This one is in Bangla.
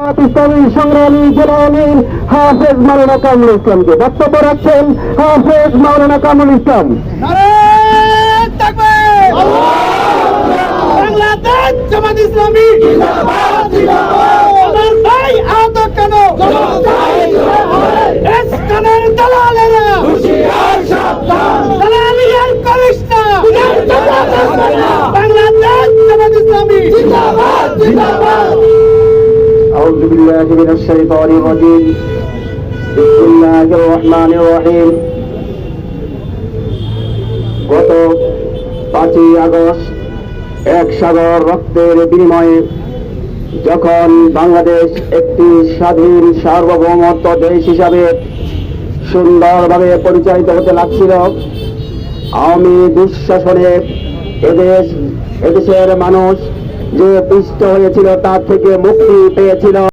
ইসলামী সংগ্রামী জেলা আমির হাফেজ মাওলানা কামরুল ইসলামকে বক্তব্য রাখছেন হাফেজ মাওলানা কামরুল ইসলাম। বাংলাদেশ জামাত ইসলামী আমার ভাই আহত কেন এসকানের দালালেরা দালালিয়ার করিস না। বাংলাদেশ জামাত ইসলামী أعوذ بالله من الشيطان الرجيم بسم الله الرحمن الرحيم গত 5ই আগস্ট এক সাগর রক্তের বিনিময়ে যখন বাংলাদেশ একটি স্বাধীন সার্বভৌমত্ব দেশ হিসাবে সুন্দরভাবে পরিচালিত হতে লাগছিল, আওয়ামী দুঃশাসনে এদেশের মানুষ যে পিষ্ট হয়েছিল তার থেকে মুক্তি পেয়েছিল।